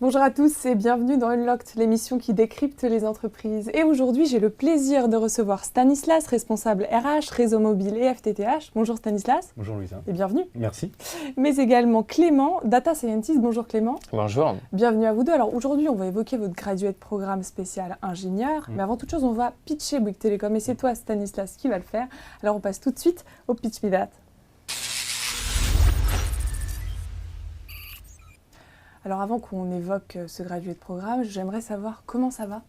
Bonjour à tous et bienvenue dans Unlocked, l'émission qui décrypte les entreprises. Et aujourd'hui, j'ai le plaisir de recevoir Stanislas, responsable RH, réseau mobile et FTTH. Bonjour Stanislas. Bonjour Louisa. Et bienvenue. Merci. Mais également Clément, Data Scientist. Bonjour Clément. Bonjour. Bienvenue à vous deux. Alors aujourd'hui, on va évoquer votre graduate programme spécial ingénieur. Mais avant toute chose, on va pitcher Bouygues Telecom. Et c'est toi Stanislas qui va le faire. Alors on passe tout de suite au Pitch Me That. Alors avant qu'on évoque ce graduate programme, j'aimerais savoir comment ça va.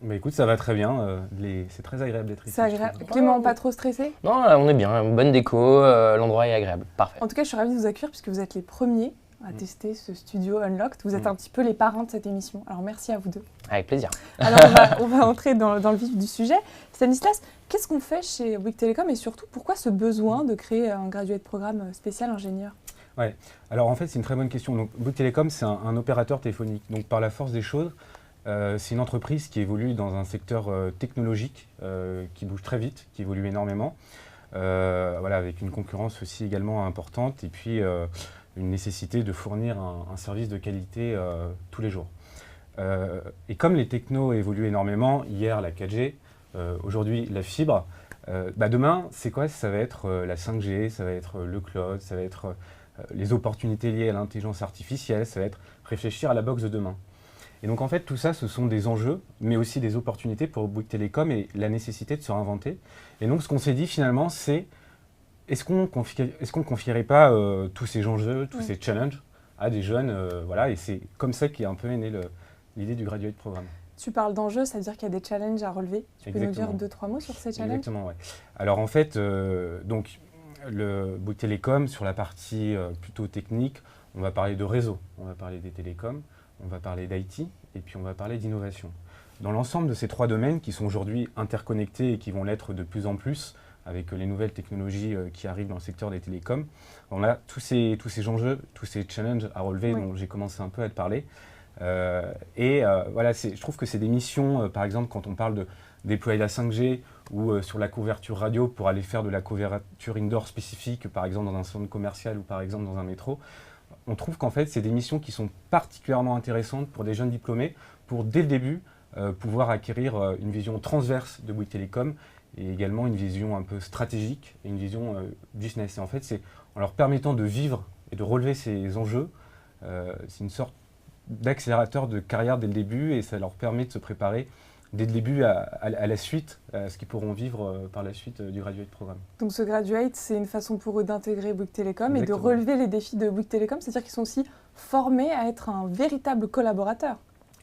Bah écoute, ça va très bien. C'est très agréable d'être ici. C'est agréable. Clément, pas trop stressé? Non, on est bien, bonne déco, l'endroit est agréable, parfait. En tout cas, je suis ravie de vous accueillir puisque vous êtes les premiers à tester ce studio Unlocked. Vous êtes un petit peu les parrains de cette émission. Alors merci à vous deux. Avec plaisir. Alors on va entrer dans le vif du sujet. Stanislas, qu'est-ce qu'on fait chez Bouygues Telecom et surtout pourquoi ce besoin de créer un graduate programme spécial ingénieur? Ouais. Alors en fait, c'est une très bonne question. Donc, Bouygues Telecom, c'est un opérateur téléphonique. Donc par la force des choses, c'est une entreprise qui évolue dans un secteur technologique, qui bouge très vite, qui évolue énormément, voilà, avec une concurrence aussi également importante et puis une nécessité de fournir un service de qualité tous les jours. Et comme les technos évoluent énormément, hier la 4G, aujourd'hui la fibre, demain, c'est quoi? Ça va être la 5G, ça va être le cloud, ça va être les opportunités liées à l'intelligence artificielle, ça va être réfléchir à la box de demain. Et donc en fait, tout ça, ce sont des enjeux, mais aussi des opportunités pour Bouygues Telecom et la nécessité de se réinventer. Et donc ce qu'on s'est dit finalement, c'est est-ce qu'on confierait pas tous ces enjeux, tous ces challenges à des jeunes, voilà, et c'est comme ça qu'est un peu née l'idée du Graduate Programme. Tu parles d'enjeux, ça veut dire qu'il y a des challenges à relever. Tu peux nous dire Exactement. 2-3 mots sur ces challenges? Exactement, ouais. Alors en fait, donc le Bouygues Telecom, sur la partie plutôt technique, on va parler de réseau, on va parler des télécoms, on va parler d'IT et puis on va parler d'innovation. Dans l'ensemble de ces trois domaines qui sont aujourd'hui interconnectés et qui vont l'être de plus en plus avec les nouvelles technologies qui arrivent dans le secteur des télécoms, on a tous ces enjeux, tous ces challenges à relever dont j'ai commencé un peu à te parler. Voilà, je trouve que c'est des missions, par exemple quand on parle de déployer la 5G ou sur la couverture radio pour aller faire de la couverture indoor spécifique, par exemple dans un centre commercial ou par exemple dans un métro. On trouve qu'en fait, c'est des missions qui sont particulièrement intéressantes pour des jeunes diplômés pour, dès le début, pouvoir acquérir une vision transverse de Bouygues Telecom et également une vision un peu stratégique et une vision business. Et en fait, c'est en leur permettant de vivre et de relever ces enjeux, c'est une sorte d'accélérateur de carrière dès le début et ça leur permet de se préparer dès le début à la suite, à ce qu'ils pourront vivre par la suite du Graduate Programme. Donc ce Graduate, c'est une façon pour eux d'intégrer Bouygues Telecom et de Exactement. relever les défis de Bouygues Telecom, c'est-à-dire qu'ils sont aussi formés à être un véritable collaborateur.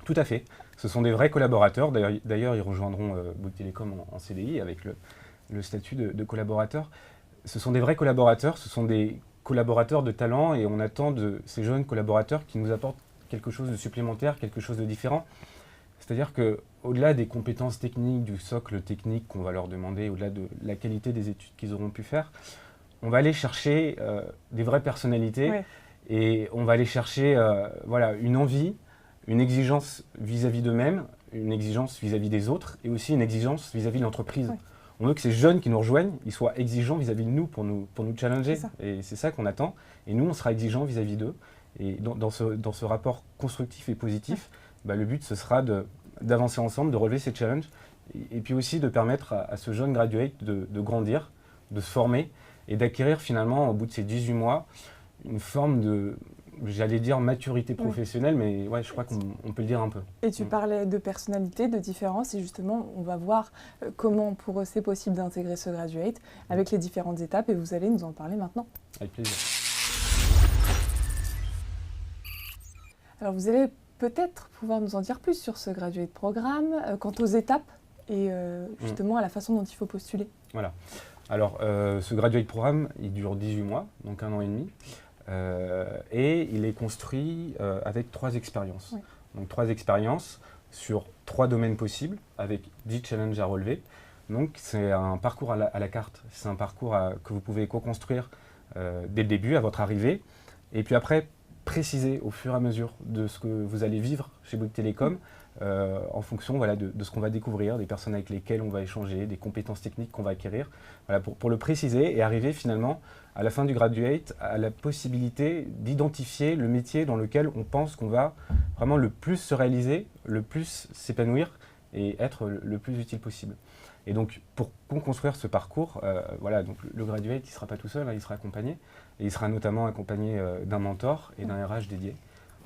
Tout à fait. Ce sont des vrais collaborateurs. D'ailleurs, ils rejoindront Bouygues Telecom en CDI avec le statut de collaborateur. Ce sont des vrais collaborateurs, ce sont des collaborateurs de talent et on attend de ces jeunes collaborateurs qui nous apportent quelque chose de supplémentaire, quelque chose de différent. C'est-à-dire qu'au-delà des compétences techniques, du socle technique qu'on va leur demander, au-delà de la qualité des études qu'ils auront pu faire, on va aller chercher des vraies personnalités et on va aller chercher voilà, une envie, une exigence vis-à-vis d'eux-mêmes, une exigence vis-à-vis des autres et aussi une exigence vis-à-vis de l'entreprise. On veut que ces jeunes qui nous rejoignent, ils soient exigeants vis-à-vis de nous pour nous challenger. Et c'est ça qu'on attend. Et nous, on sera exigeants vis-à-vis d'eux. Et dans ce rapport constructif et positif, le but, ce sera d'avancer ensemble, de relever ces challenges et puis aussi de permettre à ce jeune graduate de grandir, de se former et d'acquérir finalement, au bout de ces 18 mois, une forme de, j'allais dire, maturité professionnelle, mais ouais, je crois qu'on peut le dire un peu. Et tu parlais de personnalité, de différence, et justement, on va voir comment pour eux c'est possible d'intégrer ce Graduate avec les différentes étapes, et vous allez nous en parler maintenant. Avec plaisir. Alors vous allez peut-être pouvoir nous en dire plus sur ce Graduate Programme, quant aux étapes et justement à la façon dont il faut postuler. Voilà. Alors, ce Graduate Programme, il dure 18 mois, donc 1 an et demi, et il est construit avec 3 expériences. Oui. Donc 3 expériences sur 3 domaines possibles, avec 10 challenges à relever. Donc c'est un parcours à la carte, c'est un parcours que vous pouvez co-construire dès le début, à votre arrivée, et puis après, préciser au fur et à mesure de ce que vous allez vivre chez Bouygues Télécom, en fonction voilà, de ce qu'on va découvrir, des personnes avec lesquelles on va échanger, des compétences techniques qu'on va acquérir, voilà, pour le préciser et arriver finalement à la fin du graduate à la possibilité d'identifier le métier dans lequel on pense qu'on va vraiment le plus se réaliser, le plus s'épanouir et être le plus utile possible. Et donc pour construire ce parcours, voilà, donc le graduate il ne sera pas tout seul, hein, il sera accompagné, et il sera notamment accompagné d'un mentor et d'un RH dédié.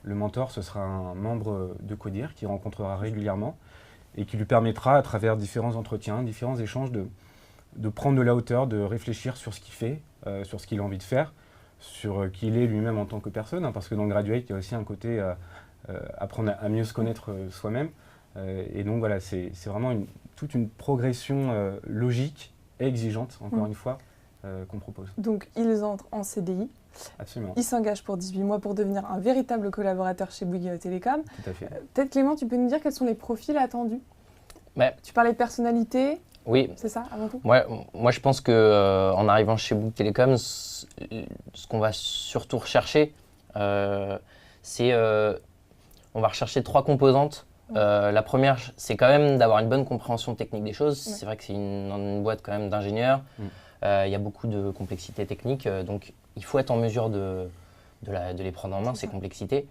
Le mentor, ce sera un membre de CODIR qui rencontrera régulièrement et qui lui permettra, à travers différents entretiens, différents échanges, de prendre de la hauteur, de réfléchir sur ce qu'il fait, sur ce qu'il a envie de faire, sur qui il est lui-même en tant que personne, hein, parce que dans le graduate, il y a aussi un côté apprendre à mieux se connaître soi-même. Et donc voilà, c'est vraiment toute une progression logique et exigeante, encore une fois, qu'on propose. Donc ils entrent en CDI. Absolument. Ils s'engagent pour 18 mois pour devenir un véritable collaborateur chez Bouygues Télécom. Tout à fait. Peut-être Clément, tu peux nous dire quels sont les profils attendus? Ouais. Tu parlais de personnalité, Oui, c'est ça avant tout? moi je pense que en arrivant chez Bouygues Télécom, ce qu'on va surtout rechercher, c'est on va rechercher 3 composantes. La première, c'est quand même d'avoir une bonne compréhension technique des choses. C'est vrai que c'est une boîte quand même d'ingénieurs. Il y a beaucoup de complexité technique, donc il faut être en mesure de les prendre en main, ces complexités.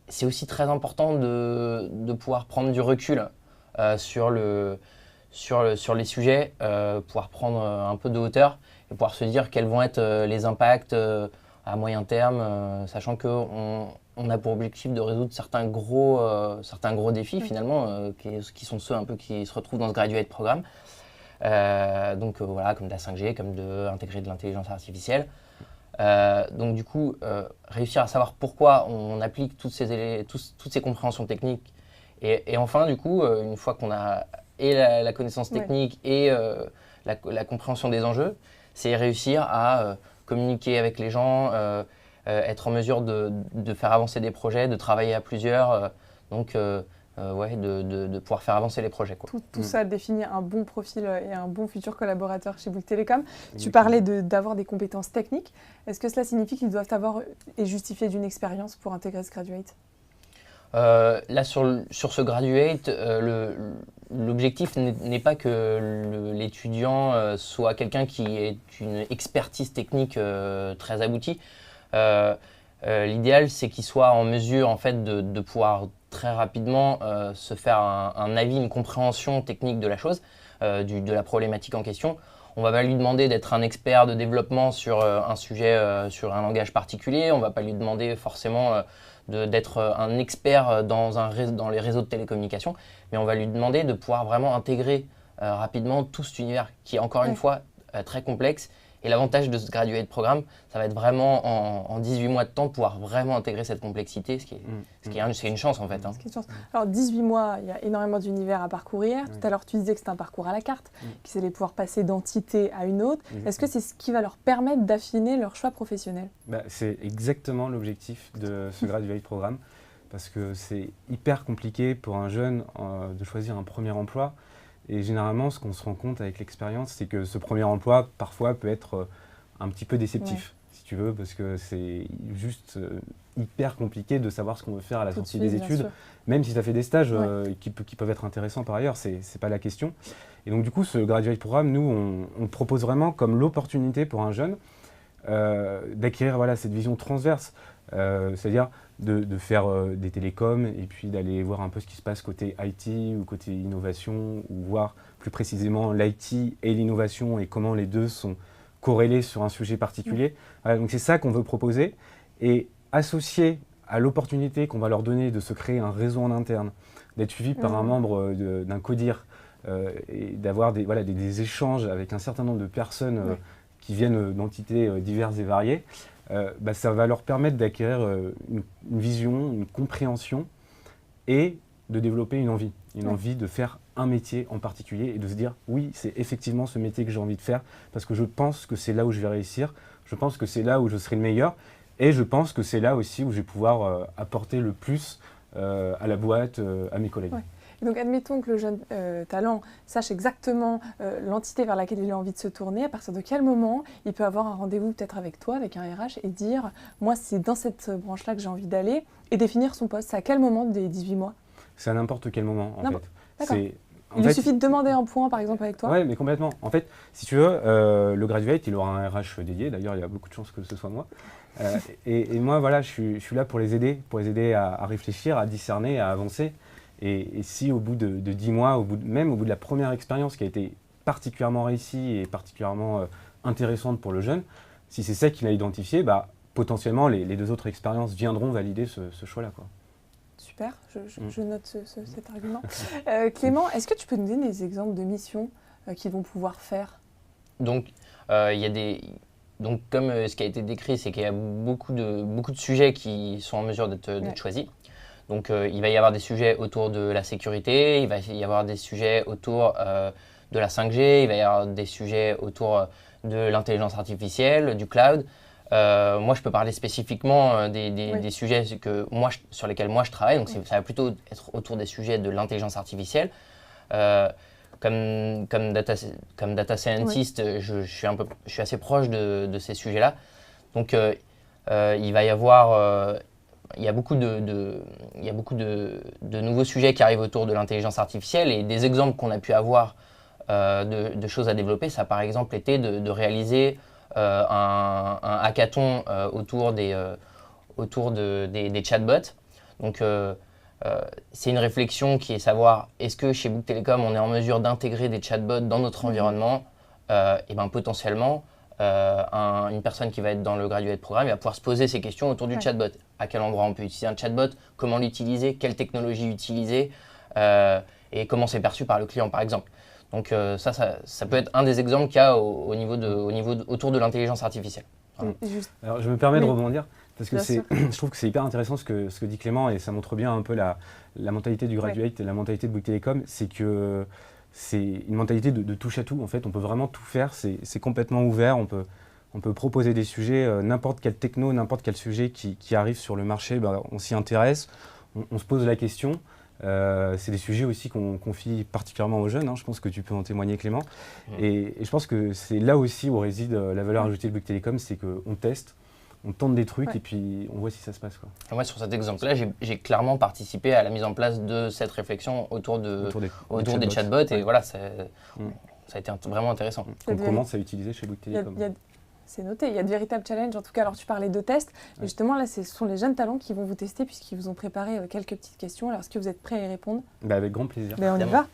C'est aussi très important de pouvoir prendre du recul sur les sujets, pouvoir prendre un peu de hauteur et pouvoir se dire quels vont être les impacts à moyen terme, sachant qu'on a pour objectif de résoudre certains gros défis finalement, qui sont ceux un peu qui se retrouvent dans ce graduate programme. Donc voilà, comme de la 5G, comme d'intégrer de l'intelligence artificielle. Donc du coup, réussir à savoir pourquoi on applique toutes ces compréhensions techniques. Et enfin, du coup, une fois qu'on a la connaissance technique et la compréhension des enjeux, c'est réussir à communiquer avec les gens, être en mesure de faire avancer des projets, de travailler à plusieurs. De pouvoir faire avancer les projets, quoi. Tout ça définit un bon profil et un bon futur collaborateur chez Bouygues Télécom. Tu parlais d'avoir des compétences techniques. Est-ce que cela signifie qu'ils doivent avoir et justifier d'une expérience pour intégrer ce graduate? Là, sur ce graduate, l'objectif n'est pas que l'étudiant soit quelqu'un qui ait une expertise technique très aboutie. L'idéal, c'est qu'il soit en mesure en fait, de pouvoir très rapidement se faire un avis, une compréhension technique de la chose, de la problématique en question. On va pas lui demander d'être un expert de développement sur un sujet, sur un langage particulier. On va pas lui demander forcément d'être un expert dans les réseaux de télécommunications, mais on va lui demander de pouvoir vraiment intégrer rapidement tout cet univers qui est encore une fois très complexe. Et l'avantage de ce graduate programme, ça va être vraiment en 18 mois de temps de pouvoir vraiment intégrer cette complexité, c'est une chance en fait. Hein. Alors 18 mois, il y a énormément d'univers à parcourir. Tout à l'heure, tu disais que c'est un parcours à la carte, qu'ils allaient pouvoir passer d'entité à une autre. Est-ce que c'est ce qui va leur permettre d'affiner leur choix professionnel? C'est exactement l'objectif de ce graduate programme, parce que c'est hyper compliqué pour un jeune de choisir un premier emploi. Et généralement, ce qu'on se rend compte avec l'expérience, c'est que ce premier emploi, parfois, peut être un petit peu déceptif, si tu veux, parce que c'est juste hyper compliqué de savoir ce qu'on veut faire à la sortie des études, même si tu as fait des stages qui peuvent être intéressants par ailleurs, c'est pas la question. Et donc, du coup, ce graduate programme, nous, on propose vraiment comme l'opportunité pour un jeune d'acquérir cette vision transverse, c'est-à-dire de faire des télécoms et puis d'aller voir un peu ce qui se passe côté IT ou côté innovation, ou voir plus précisément l'IT et l'innovation et comment les deux sont corrélés sur un sujet particulier. Voilà, donc c'est ça qu'on veut proposer, et associé à l'opportunité qu'on va leur donner de se créer un réseau en interne, d'être suivi par un membre d'un CODIR et d'avoir des échanges avec un certain nombre de personnes qui viennent d'entités diverses et variées. Ça va leur permettre d'acquérir une vision, une compréhension et de développer une envie de faire un métier en particulier et de se dire oui, c'est effectivement ce métier que j'ai envie de faire parce que je pense que c'est là où je vais réussir, je pense que c'est là où je serai le meilleur et je pense que c'est là aussi où je vais pouvoir apporter le plus à la boîte, à mes collègues. Et donc, admettons que le jeune talent sache exactement l'entité vers laquelle il a envie de se tourner. À partir de quel moment il peut avoir un rendez-vous peut-être avec toi, avec un RH, et dire « moi, c'est dans cette branche-là que j'ai envie d'aller » et définir son poste. C'est à quel moment des 18 mois? C'est à n'importe quel moment, en fait. D'accord. Il lui suffit de demander un point, par exemple, avec toi? Oui, mais complètement. En fait, si tu veux, le graduate, il aura un RH dédié. D'ailleurs, il y a beaucoup de chances que ce soit moi. Et moi, voilà, je suis là pour les aider à réfléchir, à discerner, à avancer. Et si au bout de 10 mois, même au bout de la première expérience qui a été particulièrement réussie et particulièrement intéressante pour le jeune, si c'est ça qu'il a identifié, bah, potentiellement, les 2 autres expériences viendront valider ce choix-là, quoi. Super, je note cet argument. Clément, est-ce que tu peux nous donner des exemples de missions qu'ils vont pouvoir faire? Donc, il y a donc comme ce qui a été décrit, c'est qu'il y a beaucoup de sujets qui sont en mesure d'être choisis. Donc, il va y avoir des sujets autour de la sécurité, il va y avoir des sujets autour de la 5G, il va y avoir des sujets autour de l'intelligence artificielle, du cloud. Moi, je peux parler spécifiquement des sujets sur lesquels moi je travaille. Donc, ça va plutôt être autour des sujets de l'intelligence artificielle. Comme data scientist, je suis assez proche de ces sujets-là. Donc, il va y avoir, il y a beaucoup de nouveaux sujets qui arrivent autour de l'intelligence artificielle, et des exemples qu'on a pu avoir de choses à développer. Ça, par exemple, été de réaliser un hackathon autour des chatbots. Donc, c'est une réflexion qui est savoir, est-ce que chez Bouygues Telecom, on est en mesure d'intégrer des chatbots dans notre environnement? Et ben, potentiellement, une personne qui va être dans le graduate programme va pouvoir se poser ces questions autour du chatbot. À quel endroit on peut utiliser un chatbot? Comment l'utiliser? Quelle technologie utiliser? Et comment c'est perçu par le client, par exemple. Donc ça peut être un des exemples qu'il y a autour de l'intelligence artificielle. Voilà. Alors je me permets de rebondir, parce que je trouve que c'est hyper intéressant ce que dit Clément, et ça montre bien un peu la mentalité du graduate et la mentalité de Bouygues Telecom. C'est que c'est une mentalité de touche à tout. En fait, on peut vraiment tout faire, c'est complètement ouvert. On peut proposer des sujets, n'importe quelle techno, n'importe quel sujet qui arrive sur le marché, ben, on s'y intéresse, on se pose la question. C'est des sujets aussi qu'on confie particulièrement aux jeunes, hein. Je pense que tu peux en témoigner, Clément. Et je pense que c'est là aussi où réside la valeur ajoutée de Bouygues Telecom, c'est qu'on teste, on tente des trucs et puis on voit si ça se passe, quoi. Moi, sur cet exemple-là, j'ai clairement participé à la mise en place de cette réflexion autour des chatbots. Et voilà, ça a été vraiment intéressant. Qu'on commence à utiliser chez Bouygues Telecom. C'est noté, il y a de véritables challenges. En tout cas, alors tu parlais de tests. Mais justement, là, ce sont les jeunes talents qui vont vous tester, puisqu'ils vous ont préparé quelques petites questions. Alors, est-ce que vous êtes prêts à y répondre? Avec grand plaisir. On y va.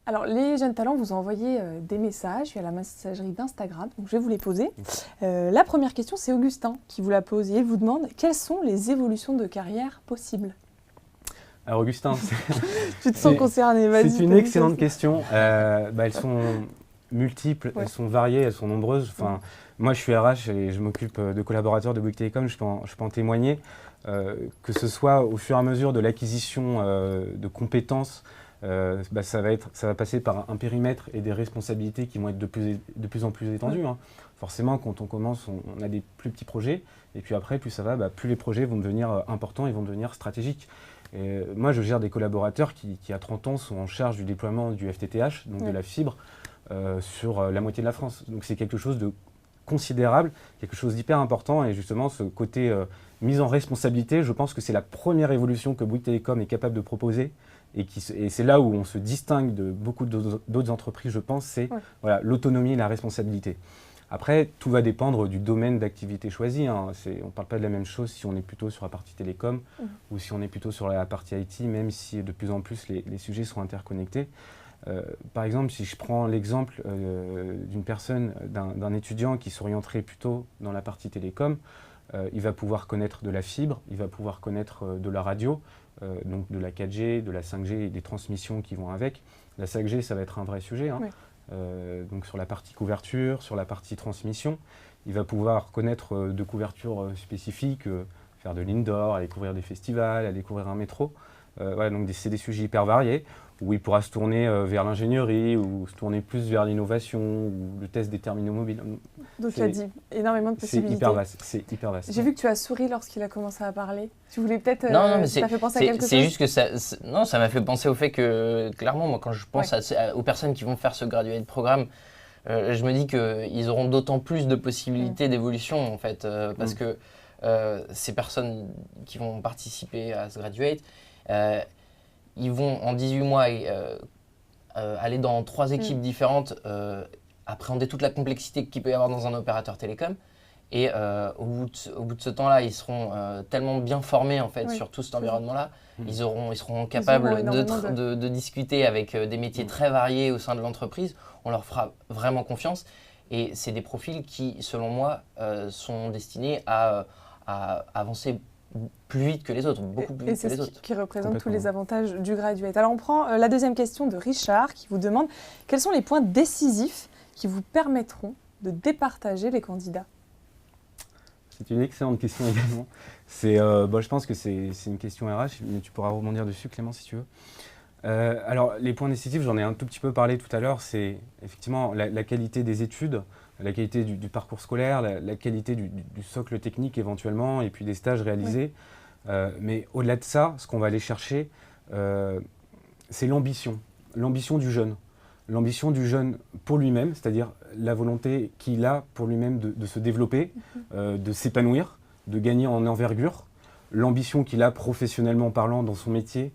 Alors, les jeunes talents vous ont envoyé des messages via la messagerie d'Instagram. Donc, je vais vous les poser. La première question, c'est Augustin qui vous la pose. Et il vous demande quelles sont les évolutions de carrière possibles? Alors Augustin, tu te sens concerné, vas-y. C'est une excellente question. Elles sont multiples, elles sont variées, elles sont nombreuses. Enfin, moi, je suis RH et je m'occupe de collaborateurs de Bouygues Telecom. Je peux en témoigner. Que ce soit au fur et à mesure de l'acquisition de compétences, ça va passer par un périmètre et des responsabilités qui vont être de plus en plus étendues, hein. Forcément, quand on commence, on a des plus petits projets. Et puis après, plus ça va, plus les projets vont devenir importants et vont devenir stratégiques. Et moi, je gère des collaborateurs qui, à 30 ans, sont en charge du déploiement du FTTH, donc de la fibre, sur la moitié de la France. Donc c'est quelque chose de considérable, quelque chose d'hyper important. Et justement, ce côté mise en responsabilité, je pense que c'est la première évolution que Bouygues Telecom est capable de proposer. Et c'est là où on se distingue de beaucoup d'autres entreprises, je pense, c'est l'autonomie et la responsabilité. Après, tout va dépendre du domaine d'activité choisi, hein. On ne parle pas de la même chose si on est plutôt sur la partie télécom ou si on est plutôt sur la partie IT, même si de plus en plus les sujets sont interconnectés. Par exemple, si je prends l'exemple d'une personne, d'un étudiant qui s'orienterait plutôt dans la partie télécom, il va pouvoir connaître de la fibre, il va pouvoir connaître de la radio, donc de la 4G, de la 5G et des transmissions qui vont avec. La 5G, ça va être un vrai sujet, hein. Donc sur la partie couverture, sur la partie transmission, il va pouvoir connaître de couverture spécifiques, faire de l'indoor, aller couvrir des festivals, aller couvrir un métro. Donc c'est des sujets hyper variés. où il pourra se tourner vers l'ingénierie ou se tourner plus vers l'innovation ou le test des terminaux mobiles. Donc il y a dit énormément de possibilités. C'est hyper vaste. J'ai vu que tu as souri lorsqu'il a commencé à parler. Tu voulais peut-être... Non, mais ça fait penser à quelque chose. C'est juste que ça m'a fait penser au fait que, clairement, moi, quand je pense aux personnes qui vont faire ce graduate programme, je me dis qu'ils auront d'autant plus de possibilités d'évolution, en fait, parce que ces personnes qui vont participer à ce graduate, ils vont en 18 mois aller dans 3 équipes différentes, appréhender toute la complexité qu'il peut y avoir dans un opérateur télécom. Et au bout de ce temps-là, ils seront tellement bien formés en fait, sur tout cet environnement-là. Ils seront capables de discuter avec des métiers très variés au sein de l'entreprise. On leur fera vraiment confiance. Et c'est des profils qui, selon moi, sont destinés à avancer plus vite que les autres, beaucoup plus vite que les autres. Et c'est ce qui représente tous les avantages du graduate. Alors on prend la deuxième question de Richard qui vous demande quels sont les points décisifs qui vous permettront de départager les candidats. C'est une excellente question également. Je pense que c'est une question RH, mais tu pourras rebondir dessus, Clément, si tu veux. Alors, les points décisifs, j'en ai un tout petit peu parlé tout à l'heure, c'est effectivement la qualité des études, la qualité du parcours scolaire, la qualité du socle technique éventuellement, et puis des stages réalisés. Mais au-delà de ça, ce qu'on va aller chercher, c'est l'ambition du jeune. L'ambition du jeune pour lui-même, c'est-à-dire la volonté qu'il a pour lui-même de se développer, de s'épanouir, de gagner en envergure, l'ambition qu'il a professionnellement parlant dans son métier,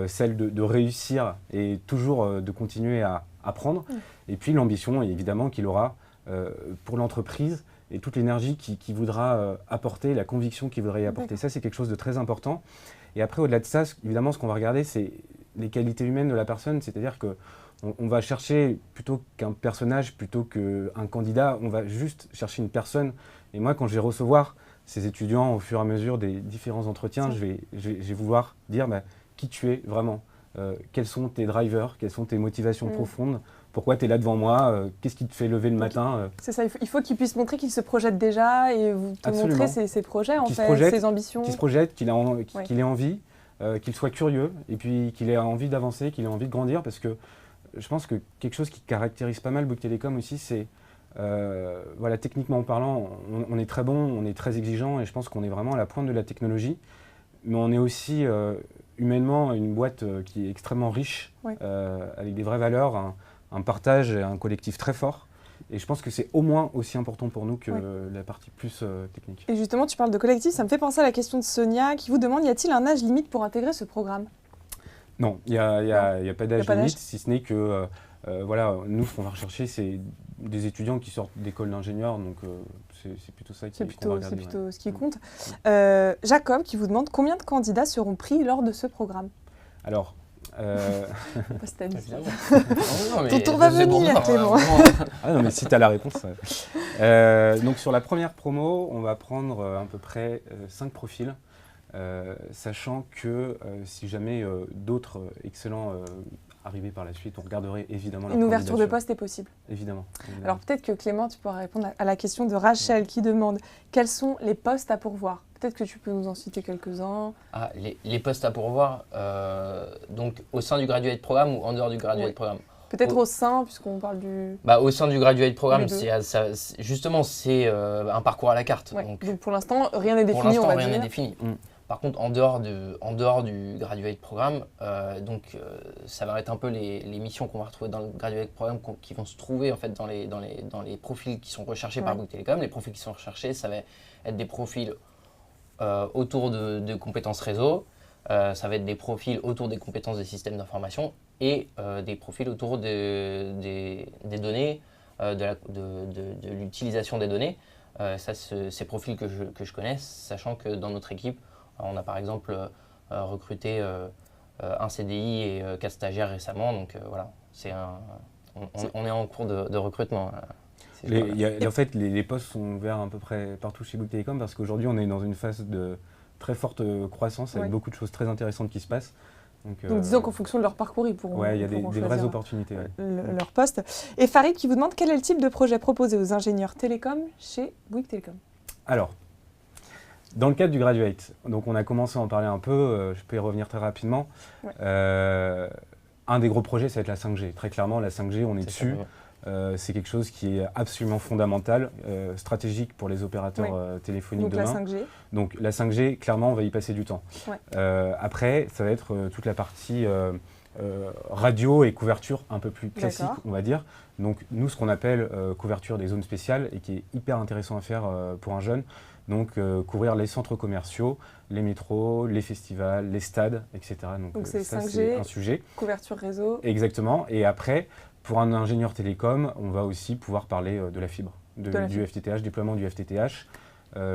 celle de réussir et toujours de continuer à apprendre, et puis l'ambition évidemment qu'il aura pour l'entreprise et toute l'énergie qu'il voudra apporter, la conviction qu'il voudrait y apporter. Ça, c'est quelque chose de très important. Et après, au-delà de ça, évidemment, ce qu'on va regarder, c'est les qualités humaines de la personne, c'est-à-dire que on va chercher plutôt qu'un personnage, plutôt qu'un candidat, on va juste chercher une personne. Et moi, quand je vais recevoir ces étudiants au fur et à mesure des différents entretiens, je vais vouloir dire qui tu es vraiment, quels sont tes drivers, quelles sont tes motivations profondes, pourquoi tu es là devant moi, qu'est-ce qui te fait lever le matin. C'est ça, il faut qu'il puisse montrer qu'il se projette déjà et vous montrer ses projets, en fait, ses ambitions. Qu'il se projette, qu'il ait envie, qu'il soit curieux et puis qu'il ait envie d'avancer, qu'il ait envie de grandir, parce que je pense que quelque chose qui caractérise pas mal Bouygues Telecom aussi, c'est, techniquement parlant, on est très bon, on est très exigeant et je pense qu'on est vraiment à la pointe de la technologie, mais on est aussi humainement une boîte qui est extrêmement riche, avec des vraies valeurs, un partage et un collectif très fort. Et je pense que c'est au moins aussi important pour nous que la partie plus technique. Et justement, tu parles de collectif, ça me fait penser à la question de Sonia qui vous demande, y a-t-il un âge limite pour intégrer ce programme ? Non, il n'y a pas d'âge limite, si ce n'est que nous, ce qu'on va rechercher, c'est des étudiants qui sortent d'école d'ingénieurs, donc c'est plutôt ça qu'on va regarder. C'est plutôt ce qui compte. Jacob qui vous demande combien de candidats seront pris lors de ce programme ? Alors, ton tour va venir, Clément. Ah non, mais si tu as la réponse. Donc sur la première promo, on va prendre à peu près 5 profils. Sachant que si jamais d'autres excellents arrivaient par la suite, on regarderait évidemment leur Une ouverture de poste est possible. Évidemment. Alors peut-être que Clément, tu pourras répondre à la question de Rachel qui demande quels sont les postes à pourvoir. Peut-être que tu peux nous en citer quelques-uns. Les postes à pourvoir, donc au sein du graduate programme ou en dehors du graduate programme ? Peut-être au sein, puisqu'on parle du... au sein du graduate programme, c'est un parcours à la carte. Donc pour l'instant, rien n'est défini, on va dire. Par contre, en dehors du graduate programme, ça va être un peu les missions qu'on va retrouver dans le graduate programme qui vont se trouver en fait dans les profils qui sont recherchés par Bouygues Telecom. Les profils qui sont recherchés, ça va être des profils autour de compétences réseau, ça va être des profils autour des compétences des systèmes d'information et des profils autour des données, de l'utilisation des données. Ces profils que je connais, sachant que dans notre équipe, on a par exemple recruté un CDI et 4 stagiaires récemment, donc voilà, on est en cours de recrutement. En fait, les postes sont ouverts à peu près partout chez Bouygues Telecom parce qu'aujourd'hui, on est dans une phase de très forte croissance avec beaucoup de choses très intéressantes qui se passent. Donc disons qu'en fonction de leur parcours, ils pourront il y a des vraies opportunités. Leur poste. Et Farid qui vous demande quel est le type de projet proposé aux ingénieurs télécom chez Bouygues Telecom. Alors, dans le cadre du graduate, donc on a commencé à en parler un peu, je peux y revenir très rapidement. un des gros projets, ça va être la 5G. Très clairement, la 5G, on est dessus. C'est quelque chose qui est absolument fondamental, stratégique pour les opérateurs téléphoniques demain. Donc la 5G. Donc la 5G, clairement, on va y passer du temps. Après, ça va être toute la partie radio et couverture un peu plus classique, on va dire. Donc nous, ce qu'on appelle couverture des zones spéciales et qui est hyper intéressant à faire pour un jeune. Donc couvrir les centres commerciaux, les métros, les festivals, les stades, etc. Donc c'est ça, 5G, c'est un sujet. Couverture réseau. Exactement. Et après, pour un ingénieur télécom, on va aussi pouvoir parler de la fibre, du FTTH, déploiement du FTTH,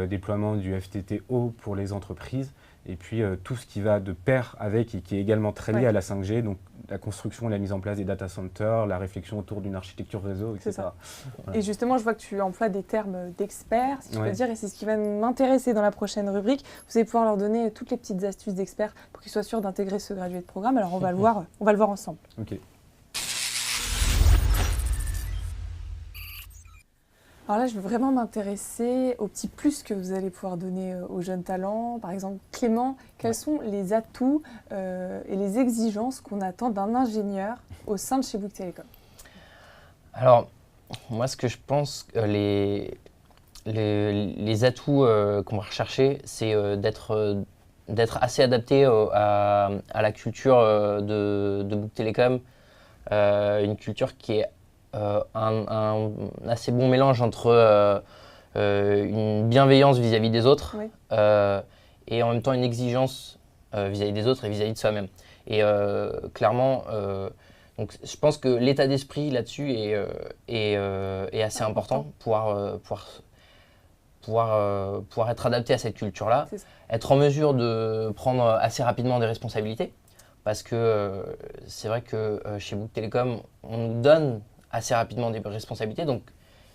déploiement du FTTO pour les entreprises, et puis tout ce qui va de pair avec et qui est également très lié à la 5G, donc la construction et la mise en place des data centers, la réflexion autour d'une architecture réseau, etc. Voilà. Et justement, je vois que tu emploies des termes d'experts, si je peux dire, et c'est ce qui va m'intéresser dans la prochaine rubrique. Vous allez pouvoir leur donner toutes les petites astuces d'experts pour qu'ils soient sûrs d'intégrer ce gradué de programme. Alors on va le voir ensemble. Ok. Alors là, je veux vraiment m'intéresser aux petits plus que vous allez pouvoir donner aux jeunes talents. Par exemple, Clément, quels sont les atouts et les exigences qu'on attend d'un ingénieur au sein de chez Bouygues Telecom? Alors, moi, ce que je pense, les atouts qu'on va rechercher, c'est d'être assez adapté à la culture de Bouygues Telecom, une culture qui est un assez bon mélange entre une bienveillance vis-à-vis des autres et en même temps une exigence vis-à-vis des autres et vis-à-vis de soi-même. Et clairement, donc, je pense que l'état d'esprit là-dessus est assez important pour pouvoir être adapté à cette culture-là, être en mesure de prendre assez rapidement des responsabilités. Parce que c'est vrai que chez Bouygues Telecom, on nous donne assez rapidement des responsabilités, donc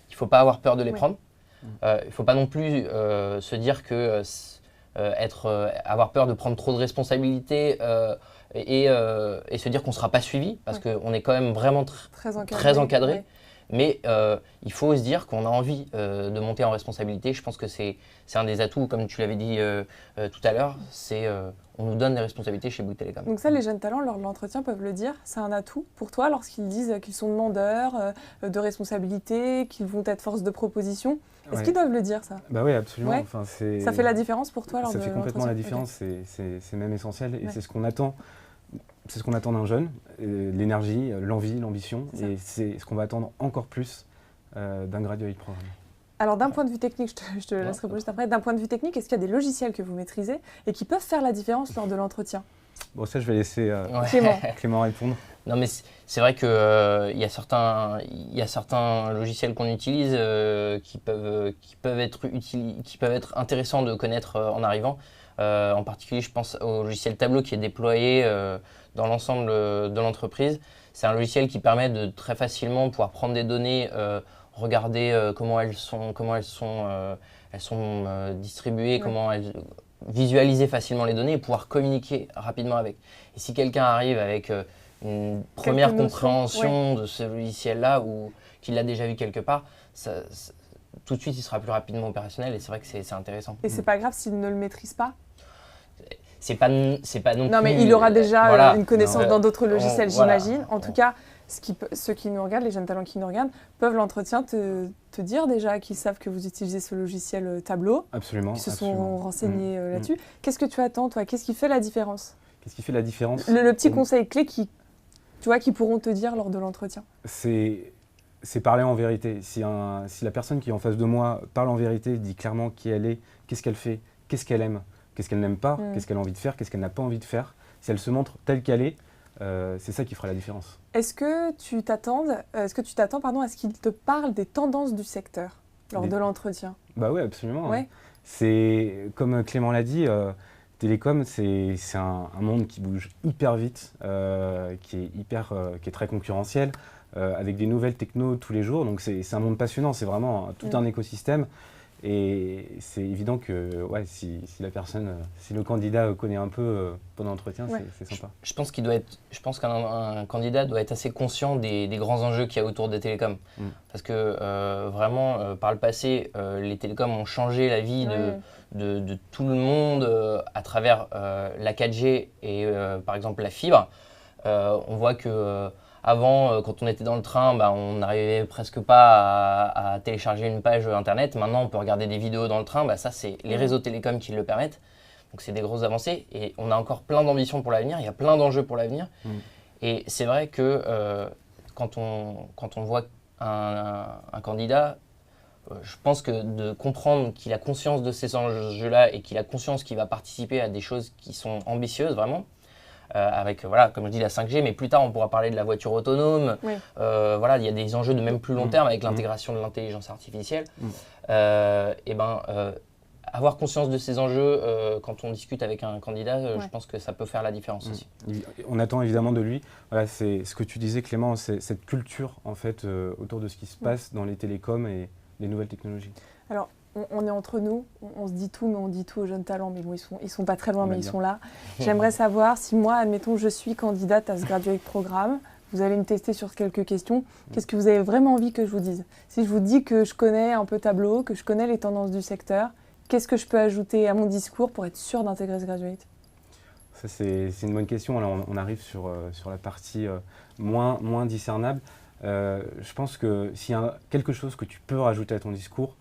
il ne faut pas avoir peur de les prendre. Il ne faut pas non plus se dire que avoir peur de prendre trop de responsabilités et se dire qu'on ne sera pas suivi, parce qu'on est quand même vraiment très encadré. Mais il faut se dire qu'on a envie de monter en responsabilité. Je pense que c'est un des atouts, comme tu l'avais dit tout à l'heure, on nous donne des responsabilités chez Bouygues Telecom. Donc ça, les jeunes talents, lors de l'entretien, peuvent le dire. C'est un atout pour toi lorsqu'ils disent qu'ils sont demandeurs de responsabilités, qu'ils vont être force de proposition. Est-ce qu'ils doivent le dire, ça? Bah oui, absolument. Enfin, ça fait la différence pour toi lors de l'entretien? Ça fait complètement la différence. C'est même essentiel. Et c'est ce qu'on attend. C'est ce qu'on attend d'un jeune, l'énergie, l'envie, l'ambition. Et c'est ce qu'on va attendre encore plus d'un gradué de programme. Alors d'un point de vue technique, je te laisse répondre juste après, d'un point de vue technique, est-ce qu'il y a des logiciels que vous maîtrisez et qui peuvent faire la différence lors de l'entretien? Bon, ça je vais laisser Clément répondre. Non mais c'est vrai qu'il y a certains logiciels qu'on utilise qui peuvent être intéressants de connaître en arrivant. En particulier, je pense au logiciel Tableau qui est déployé dans l'ensemble de l'entreprise. C'est un logiciel qui permet de très facilement pouvoir prendre des données, regarder comment elles sont distribuées, visualiser facilement les données et pouvoir communiquer rapidement avec. Et si quelqu'un arrive avec une première compréhension de ce logiciel-là ou qu'il l'a déjà vu quelque part, tout de suite, il sera plus rapidement opérationnel et c'est vrai que c'est intéressant. Et c'est pas grave s'il ne le maîtrise pas? C'est pas non plus... Non, mais il aura déjà une connaissance dans d'autres logiciels, j'imagine. En tout cas, ceux qui nous regardent, les jeunes talents qui nous regardent, peuvent l'entretien te dire déjà qu'ils savent que vous utilisez ce logiciel Tableau. Absolument. Qu'ils se sont renseignés là-dessus. Qu'est-ce que tu attends, toi? Qu'est-ce qui fait la différence? Qu'est-ce qui fait la différence? Le petit conseil clé qui pourront te dire lors de l'entretien. C'est parler en vérité. Si la personne qui est en face de moi parle en vérité, dit clairement qui elle est, qu'est-ce qu'elle fait, qu'est-ce qu'elle aime, qu'est-ce qu'elle n'aime pas, qu'est-ce qu'elle a envie de faire, qu'est-ce qu'elle n'a pas envie de faire, si elle se montre telle qu'elle est, c'est ça qui fera la différence. Est-ce que tu t'attends à ce qu'il te parle des tendances du secteur lors de l'entretien? Bah oui, absolument. Ouais. C'est, comme Clément l'a dit, télécom, c'est un monde qui bouge hyper vite, qui est très concurrentiel, avec des nouvelles technos tous les jours. Donc c'est un monde passionnant, c'est vraiment tout un écosystème. Et c'est évident que si le candidat connaît un peu pendant l'entretien, c'est sympa. Je pense qu'un candidat doit être assez conscient des grands enjeux qu'il y a autour des télécoms. Parce que vraiment, par le passé, les télécoms ont changé la vie de tout le monde à travers la 4G et par exemple la fibre. On voit que avant, quand on était dans le train, on n'arrivait presque pas à télécharger une page internet. Maintenant, on peut regarder des vidéos dans le train. Ça, c'est les réseaux télécoms qui le permettent. Donc, c'est des grosses avancées. Et on a encore plein d'ambitions pour l'avenir. Il y a plein d'enjeux pour l'avenir. Et c'est vrai que quand on voit un candidat, je pense que de comprendre qu'il a conscience de ces enjeux-là et qu'il a conscience qu'il va participer à des choses qui sont ambitieuses, vraiment, avec, comme je dis, la 5G, mais plus tard, on pourra parler de la voiture autonome. Oui. Il y a des enjeux de même plus long terme avec l'intégration de l'intelligence artificielle. Avoir conscience de ces enjeux quand on discute avec un candidat, je pense que ça peut faire la différence aussi. On attend évidemment de lui, c'est ce que tu disais Clément, c'est cette culture en fait autour de ce qui se passe dans les télécoms et les nouvelles technologies. Alors, on est entre nous, on se dit tout, mais on dit tout aux jeunes talents. Mais bon, ils sont pas très loin, mais ils sont là. J'aimerais savoir si moi, admettons, je suis candidate à ce Graduate Programme, vous allez me tester sur quelques questions. Qu'est-ce que vous avez vraiment envie que je vous dise? Si je vous dis que je connais un peu Tableau, que je connais les tendances du secteur, qu'est-ce que je peux ajouter à mon discours pour être sûr d'intégrer ce Graduate? Ça, c'est une bonne question. Alors, on arrive sur la partie moins discernable. Je pense que s'il y a quelque chose que tu peux rajouter à ton discours,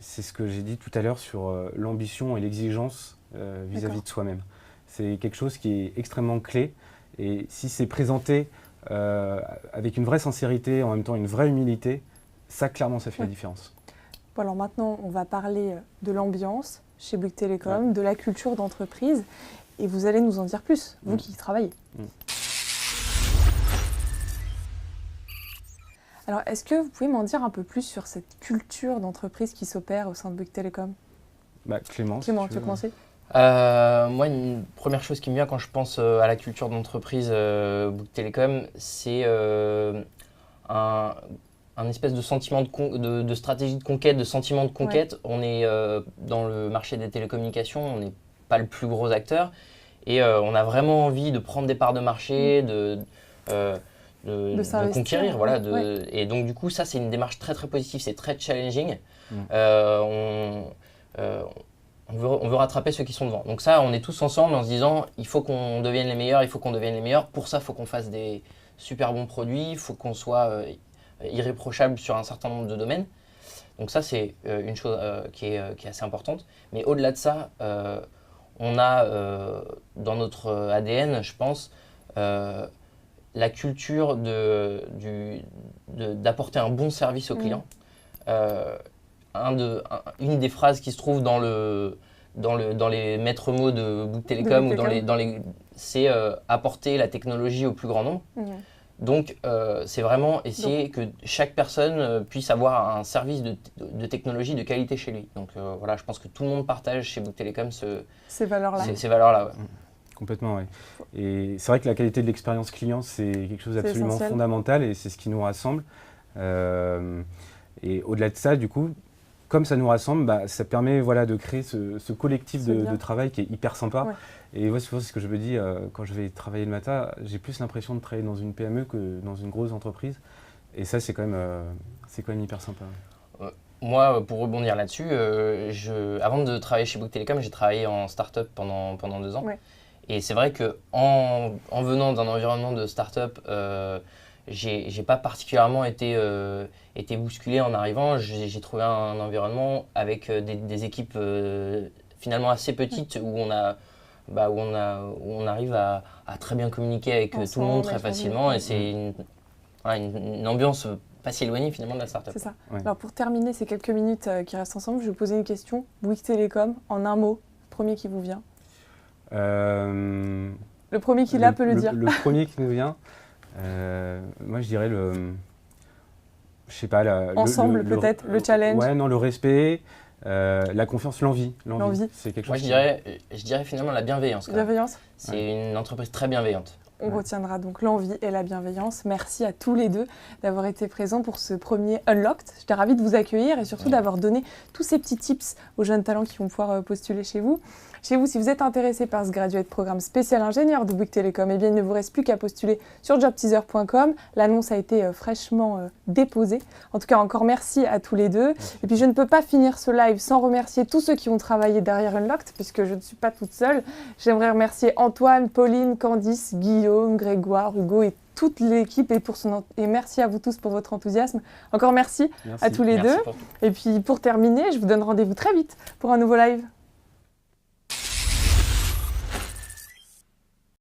c'est ce que j'ai dit tout à l'heure sur l'ambition et l'exigence vis-à-vis de soi-même. C'est quelque chose qui est extrêmement clé et si c'est présenté avec une vraie sincérité, en même temps une vraie humilité, ça clairement ça fait la différence. Bon, alors maintenant on va parler de l'ambiance chez Bouygues Telecom, de la culture d'entreprise et vous allez nous en dire plus, vous qui y travaillez. Alors, est-ce que vous pouvez m'en dire un peu plus sur cette culture d'entreprise qui s'opère au sein de Bouygues Telecom? Clément, tu veux commencer? Moi, une première chose qui me vient quand je pense à la culture d'entreprise Bouygues Telecom, c'est un espèce de sentiment de stratégie de conquête, de sentiment de conquête. Ouais. On est dans le marché des télécommunications, on n'est pas le plus gros acteur et on a vraiment envie de prendre des parts de marché, de conquérir, et donc du coup ça c'est une démarche très très positive, c'est très challenging. On veut rattraper ceux qui sont devant. Donc ça on est tous ensemble en se disant il faut qu'on devienne les meilleurs, pour ça il faut qu'on fasse des super bons produits, il faut qu'on soit irréprochable sur un certain nombre de domaines. Donc ça c'est une chose qui est assez importante, mais au-delà de ça on a dans notre ADN je pense la culture d'apporter un bon service au client. Une des phrases qui se trouve dans les maîtres mots de Bouygues Telecom, c'est apporter la technologie au plus grand nombre. Donc, c'est vraiment essayer que chaque personne puisse avoir un service de technologie de qualité chez lui. Donc, je pense que tout le monde partage chez Bouygues Telecom ces valeurs-là. Ces valeurs-là, Complètement, oui. Et c'est vrai que la qualité de l'expérience client, c'est quelque chose d'absolument fondamental et c'est ce qui nous rassemble. Et au-delà de ça, du coup, comme ça nous rassemble, ça permet de créer ce collectif de travail qui est hyper sympa. Ouais. Et moi, c'est ce que je me dis quand je vais travailler le matin, j'ai plus l'impression de travailler dans une PME que dans une grosse entreprise. Et ça, c'est quand même hyper sympa. Moi, pour rebondir là-dessus, avant de travailler chez Bouygues Telecom, j'ai travaillé en start-up pendant 2 ans. Ouais. Et c'est vrai qu'en venant d'un environnement de start-up, j'ai pas particulièrement été bousculé en arrivant. J'ai trouvé un environnement avec des équipes finalement assez petites où on arrive à très bien communiquer avec tout le monde très facilement. Et c'est une ambiance pas si éloignée finalement de la start-up. C'est ça. Ouais. Alors pour terminer ces quelques minutes qui restent ensemble, je vais vous poser une question. Bouygues Telecom, en un mot, premier qui vous vient. Le premier qui l'a peut le dire. Le premier qui nous vient, moi je dirais je sais pas, ensemble peut-être, le challenge. Ouais, non, le respect, la confiance, l'envie. C'est quelque chose. Moi je dirais finalement la bienveillance. Bienveillance. C'est une entreprise très bienveillante. On retiendra donc l'envie et la bienveillance. Merci à tous les deux d'avoir été présents pour ce premier Unlocked. J'étais ravie de vous accueillir et surtout d'avoir donné tous ces petits tips aux jeunes talents qui vont pouvoir postuler chez vous. Chez vous, si vous êtes intéressé par ce Graduate Programme spécial ingénieur de Bouygues Telecom, il ne vous reste plus qu'à postuler sur jobteaser.com. L'annonce a été fraîchement déposée. En tout cas, encore merci à tous les deux. Et puis, je ne peux pas finir ce live sans remercier tous ceux qui ont travaillé derrière Unlocked, puisque je ne suis pas toute seule. J'aimerais remercier Antoine, Pauline, Candice, Guillaume, Guillaume, Grégoire, Hugo et toute l'équipe et merci à vous tous pour votre enthousiasme. Encore merci à tous les deux. Et puis pour terminer, je vous donne rendez-vous très vite pour un nouveau live.